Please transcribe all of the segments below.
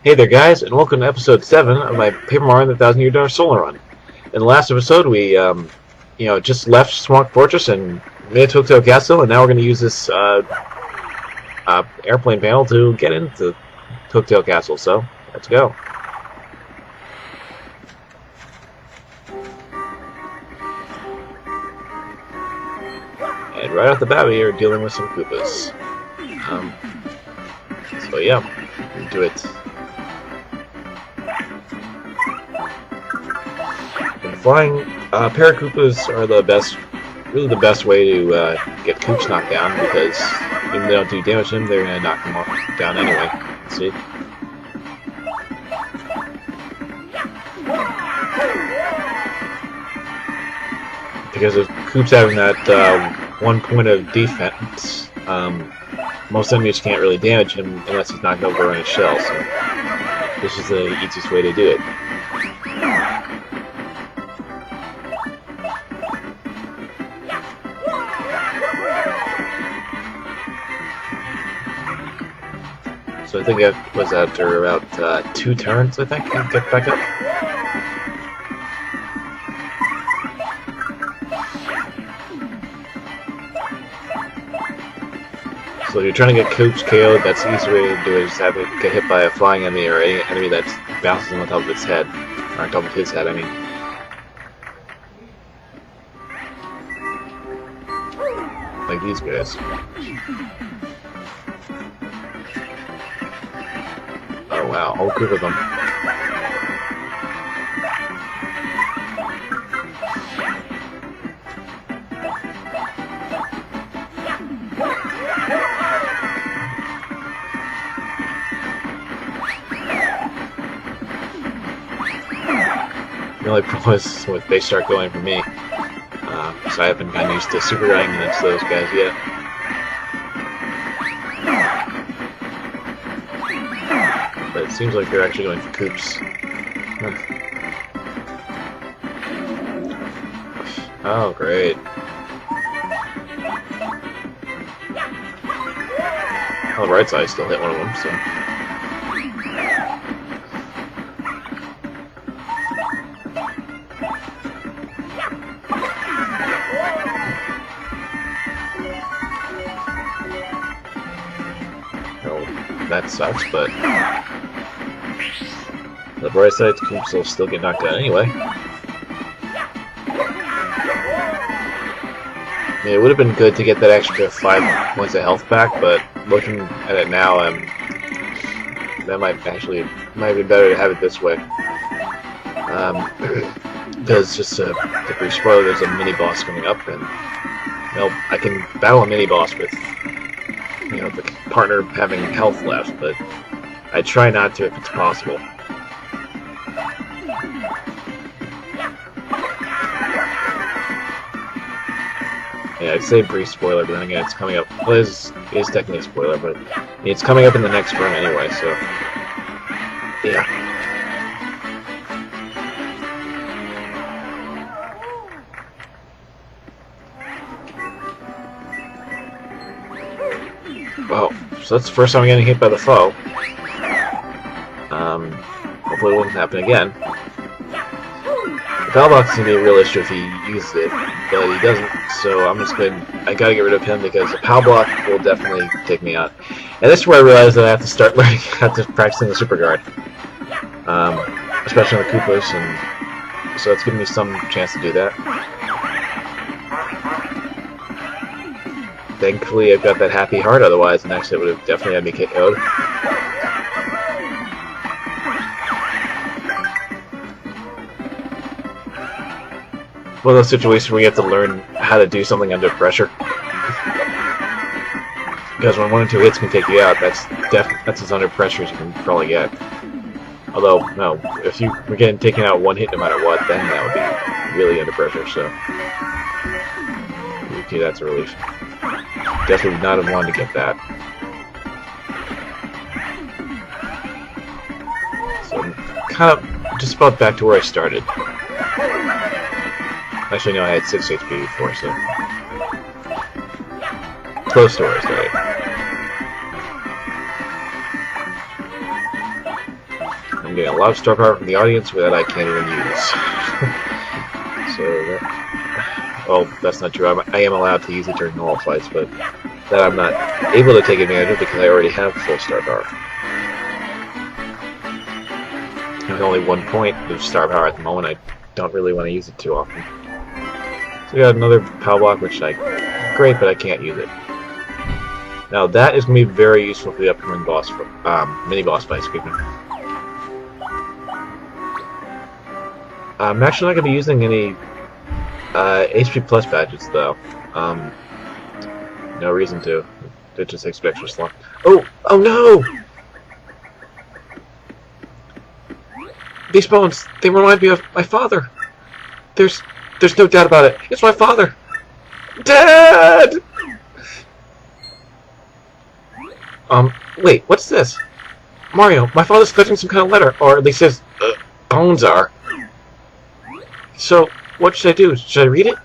Hey there guys, and welcome to episode 7 of my Paper Mario and the Thousand Year Door Solar Run. In the last episode we, just left Swamp Fortress and made it to Hooktail Castle, and now we're going to use this, airplane panel to get into Coketale Castle, so let's go. And right off the bat we are dealing with some Koopas. So yeah, do it. Flying Paracoopas are really the best way to get Koops knocked down, because even though they don't do damage to them, they're going to knock them down anyway. Let's see. Because of Koops having that 1 point of defense, most enemies can't really damage him unless he's knocked over in a shell, so this is the easiest way to do it. So I think it was after about 2 turns, I think, you get back up. So if you're trying to get Koops KO'd, that's the easy way to do it, is have it get hit by a flying enemy or any enemy that bounces on top of its head. Or on top of his head, I mean. Like these guys. Oh wow, whole group of them. The only problem is when they start going for me. So I haven't gotten used to Superguarding against those guys yet. But it seems like they're actually going for Koops. Oh, great. On the right side, still hit one of them, so. That sucks, but the bright side, Koops will still get knocked out anyway. I mean, it would have been good to get that extra 5 points of health back, but looking at it now, that might be better to have it this way. Because just to brief spoiler, there's a mini boss coming up, and I can battle a mini boss with the partner having health left, but I try not to if it's possible. Yeah, I'd say brief spoiler, but then again, it's coming up. Well, it is technically a spoiler, but it's coming up in the next room anyway, so yeah. Well, so that's the first time I'm getting hit by the foe. Hopefully it won't happen again. The power box is going to be a real issue if he uses it, but he doesn't, so I'm just going to... I gotta get rid of him because the power block will definitely take me out. And this is where I realized that I have to start learning how to practicing the Superguard. Especially on the Koopas, and so it's giving me some chance to do that. Thankfully, I've got that happy heart, otherwise the next hit would have definitely had me KO'd. One of those situations where you have to learn how to do something under pressure. Because when 1 or 2 hits can take you out, that's as under pressure as you can probably get. Although, no, if you were getting taken out 1 hit no matter what, then that would be really under pressure, so... Okay, that's a relief. Definitely would not have wanted to get that. So I'm kind of just about back to where I started. Actually, no, I had 6 HP before, so... Close to where I started. I'm getting a lot of star power from the audience that I can't even use. So, well, that's not true. I am allowed to use it during normal fights, but that I'm not able to take advantage of because I already have full star power. There's only 1 point of star power at the moment. I don't really want to use it too often. So we got another power block, which great, but I can't use it. Now that is going to be very useful for the upcoming boss, mini boss fight. Excuse me. I'm actually not going to be using any HP plus badges though. No reason to. It just takes extra slot. Oh! Oh no! These bones, they remind me of my father. There's no doubt about it. It's my father. Dad! Wait, what's this? Mario, my father's clutching some kind of letter, or at least his bones are. So, what should I do? Should I read it?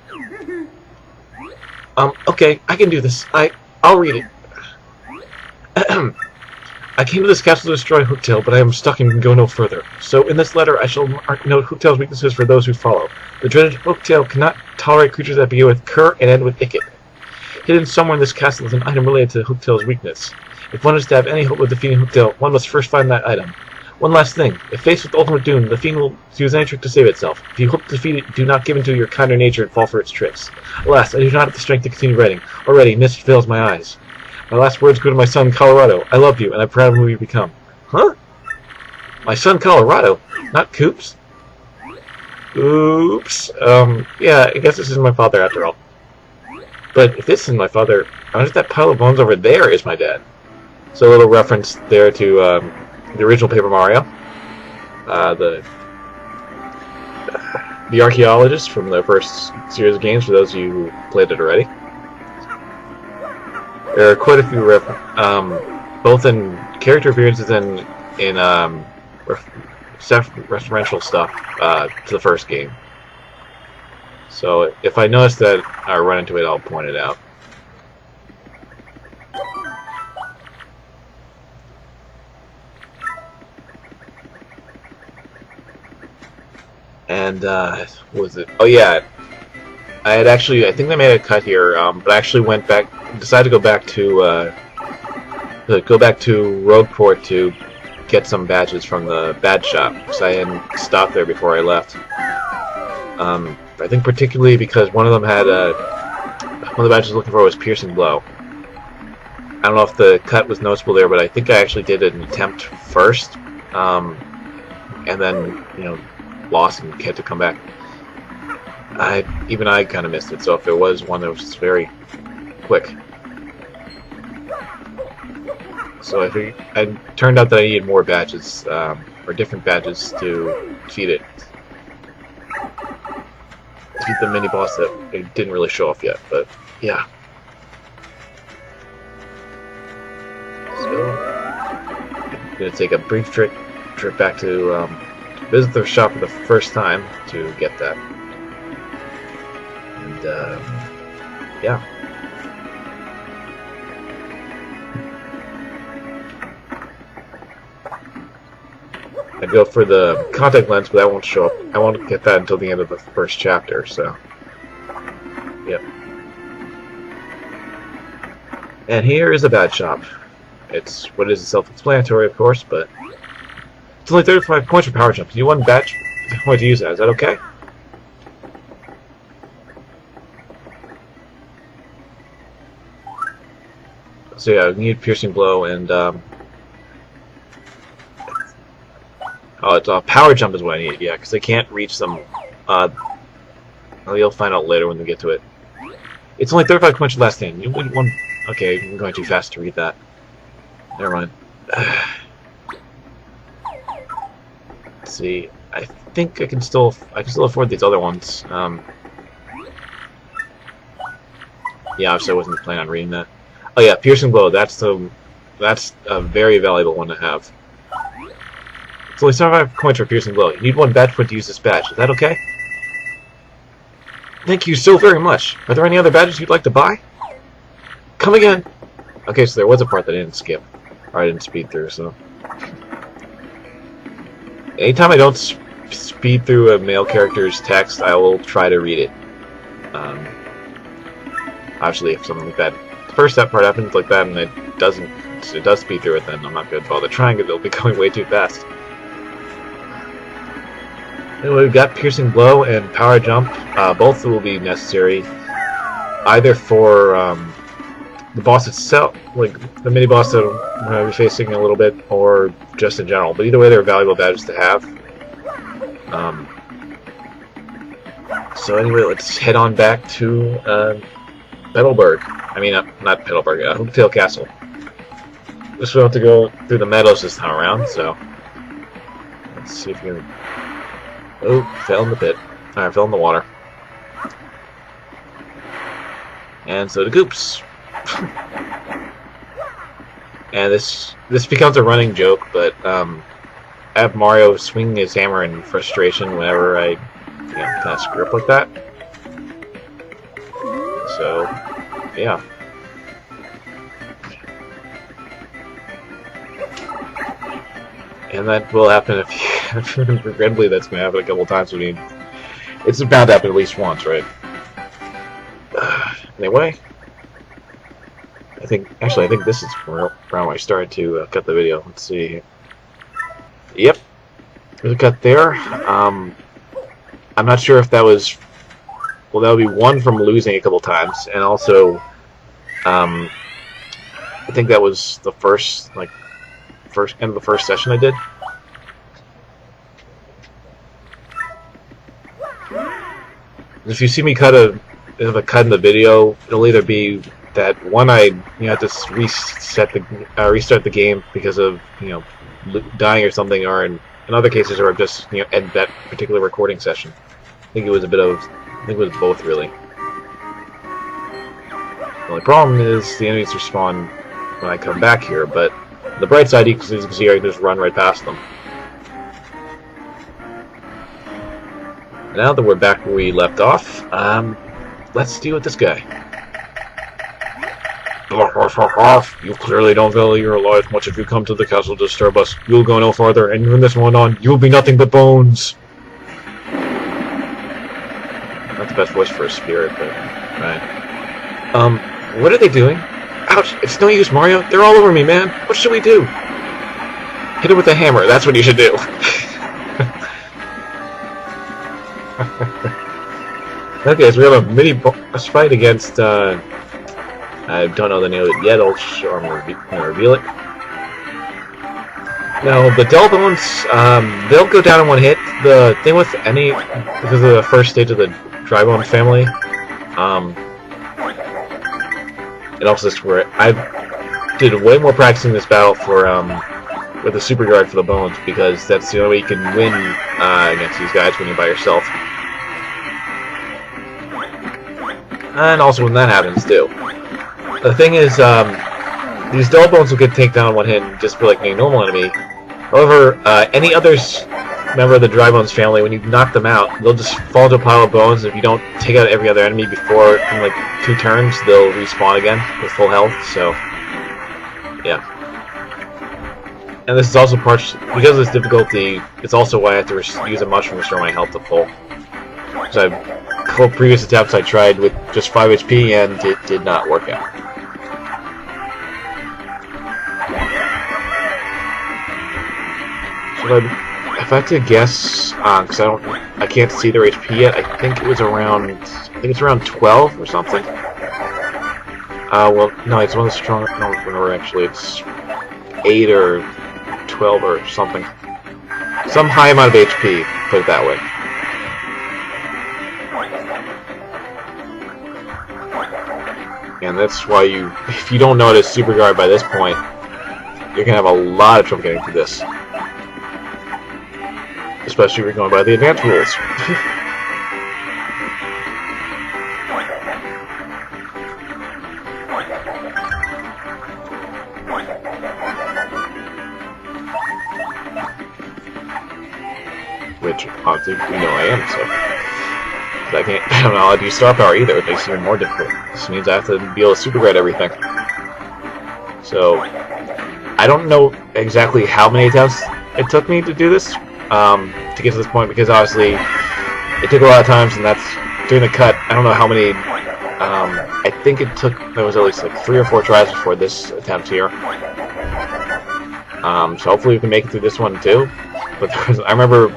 Okay, I can do this. I'll read it. I came to this castle to destroy Hooktail, but I am stuck and can go no further. So in this letter I shall note Hooktail's weaknesses for those who follow. The dreaded Hooktail cannot tolerate creatures that begin with cur and end with icket. Hidden somewhere in this castle is an item related to Hooktail's weakness. If one is to have any hope of defeating Hooktail, one must first find that item. One last thing. If faced with ultimate doom, the fiend will use any trick to save itself. If you hope to defeat it, do not give in to your kinder nature and fall for its tricks. Alas, I do not have the strength to continue writing. Already, mist veils my eyes. My last words go to my son, Colorado. I love you, and I'm proud of who you become. Huh? My son, Colorado? Not Coops? Oops. Yeah, I guess this isn't my father after all. But if this isn't my father, I wonder if that pile of bones over there is my dad. So a little reference there to, the original Paper Mario. The archaeologist from the first series of games, for those of you who played it already. There are quite a few both in character appearances and in referential stuff to the first game. So if I notice that I run into it, I'll point it out. And what was it? Oh yeah, I think they made a cut here, but I actually went back, decided to go back to Rogueport to get some badges from the badge shop, because I hadn't stopped there before I left. I think particularly because one of them had one of the badges I was looking for was Piercing Blow. I don't know if the cut was noticeable there, but I think I actually did an attempt first, and then lost and had to come back. Even I kind of missed it, so if it was one that was just very quick. So it turned out that I needed more badges, or different badges to defeat it. Defeat the mini boss that it didn't really show off yet, but yeah. So, I'm gonna take a brief trip back to visit the shop for the first time to get that. And yeah. I'd go for the contact lens, but that won't show up. I won't get that until the end of the first chapter, so yep. And here is a badge shop. It's what is self-explanatory, of course, but it's only 35 points for power jumps. You want badge point to use that. Is that okay? So yeah, we need Piercing Blow and oh, it's power jump is what I need. Yeah, because I can't reach them. You'll find out later when we get to it. It's only 35 points last thing. You wouldn't want. Okay, I'm going too fast to read that. Never mind. Let's see. I think I can still afford these other ones. Yeah, obviously I wasn't planning on reading that. Oh yeah, Piercing Blow. That's a very valuable one to have. It's only 75 points for Piercing Blow. You need one badge point to use this badge. Is that okay? Thank you so very much. Are there any other badges you'd like to buy? Come again. Okay, so there was a part that I didn't skip, or I didn't speed through. So Anytime I don't speed through a male character's text, I will try to read it. Obviously, if something like that, the first step part happens like that, and it does speed through it, then I'm not going to bother trying it. It'll be going way too fast. Anyway, we've got Piercing Blow and Power Jump. Both will be necessary, either for the boss itself, like the mini boss that we're going to be facing in a little bit, or just in general. But either way, they're valuable badges to have. So anyway, let's head on back to Petalburg. I mean, not Petalburg, Hooktail Castle. Just want to go through the meadows this time around, so let's see if we can. Oh, fell in the pit. Alright, fell in the water. And so the Goops. And this becomes a running joke, but I have Mario swinging his hammer in frustration whenever I kind of screw up like that. So, yeah. And that will happen if you, regrettably, that's going to happen a couple times. I mean, it's bound to happen at least once, right? Anyway, I think this is around where I started to cut the video. Let's see. Yep, there's a cut there. I'm not sure if that was, well, that would be one from losing a couple times, and also, I think that was the first end of the first session I did. If you see me cut a cut in the video, it'll either be that one I have to restart the game because of dying or something, or in other cases, or just end that particular recording session. I think it was both really. The only problem is the enemies respawn when I come back here, but the bright side, as you can see, I can just run right past them. Now that we're back where we left off, let's deal with this guy. You clearly don't value your life much if you come to the castle to disturb us. You'll go no farther, and from this one on, you'll be nothing but bones. Not the best voice for a spirit, but right. What are they doing? Ouch! It's no use, Mario. They're all over me, man. What should we do? Hit it with a hammer. That's what you should do. Okay, so we have a mini boss fight against, I don't know the name of it yet, I'll reveal it. Now, the Dull Bones, they'll go down in one hit. The thing with because of the first stage of the Dry Bone family, it also is where I did way more practicing this battle for, with the Superguard for the bones, because that's the only way you can win, against these guys when you're by yourself. And also when that happens, too. The thing is, these Dull Bones will get taken down in one hit and just feel like a normal enemy. However, any other member of the Dry Bones family, when you knock them out, they'll just fall into a pile of bones. If you don't take out every other enemy before, in like 2 turns, they'll respawn again with full health, so, yeah. And this is also because of this difficulty, it's also why I have to use a mushroom to restore my health to full. So a couple previous attempts I tried with just 5 HP, and it did not work out. So if I had to guess, because I can't see their HP yet, I think it's around 12 or something. Well, no, it's one of the strong. No, actually, it's 8 or 12 or something. Some high amount of HP, put it that way. And that's why if you don't notice Superguard by this point, you're gonna have a lot of trouble getting through this. Especially if you're going by the advanced rules. Which, obviously, you know I am, so. But I don't know how to do star power either, it makes it even more difficult. This means I have to be able to superguard everything. So, I don't know exactly how many attempts it took me to do this, to get to this point, because obviously it took a lot of times, and that's during the cut. I don't know how many. I think it took, there was at least like 3 or 4 tries before this attempt here. So hopefully we can make it through this one too. But there was, I remember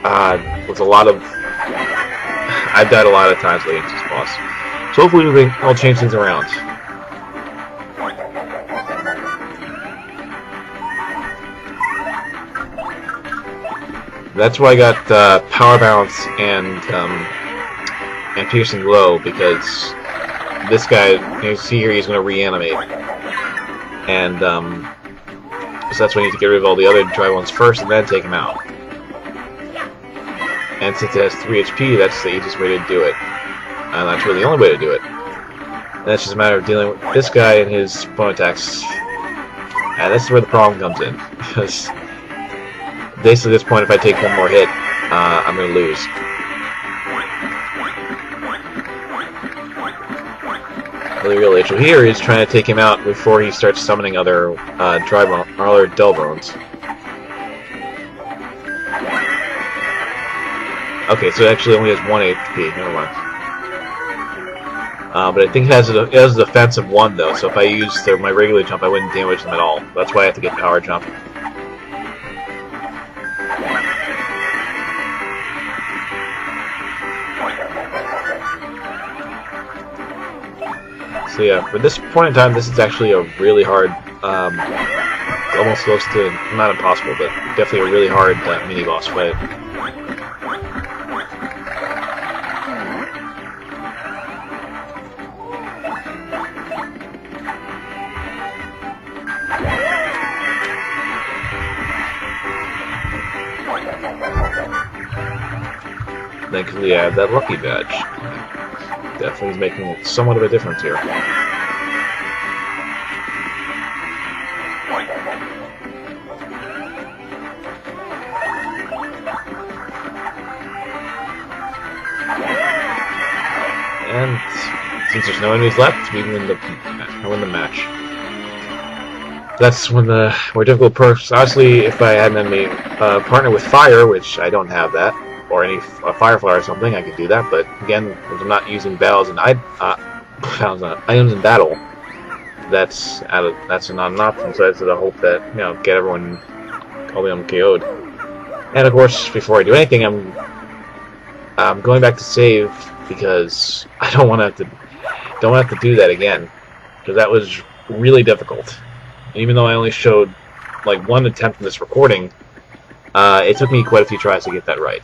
there was a lot of, I've died a lot of times against this boss. So hopefully I'll change things around. That's why I got Power Balance and Piercing Glow, because this guy, you see here, he's going to reanimate. And so that's why I need to get rid of all the other dry ones first and then take him out. And since it has 3 HP, that's the easiest way to do it. And that's really the only way to do it. And that's just a matter of dealing with this guy and his phone attacks. And this is where the problem comes in. Because basically at this point, if I take one more hit, I'm going to lose. The real issue here is trying to take him out before he starts summoning other dry bone, or other dull bones. Okay, so it actually only has 1 HP. Never mind. But I think it has a defense of 1 though. So if I used my regular jump, I wouldn't damage them at all. That's why I have to get power jump. So yeah, for this point in time, this is actually a really hard, almost close to, not impossible, but definitely a really hard mini-boss fight. Thankfully I have that lucky badge. Definitely is making somewhat of a difference here. And since there's no enemies left, we win the match. That's when the more difficult perks. Obviously, if I had an enemy partner with fire, which I don't have that, or any firefly or something, I could do that. But again, if I'm not using items in battle, that's not an option. So that's the hope that, you know, get everyone all the way KO'd. And of course, before I do anything, I'm going back to save, because I don't want to have to do that again, because that was really difficult. Even though I only showed like 1 attempt in this recording, it took me quite a few tries to get that right.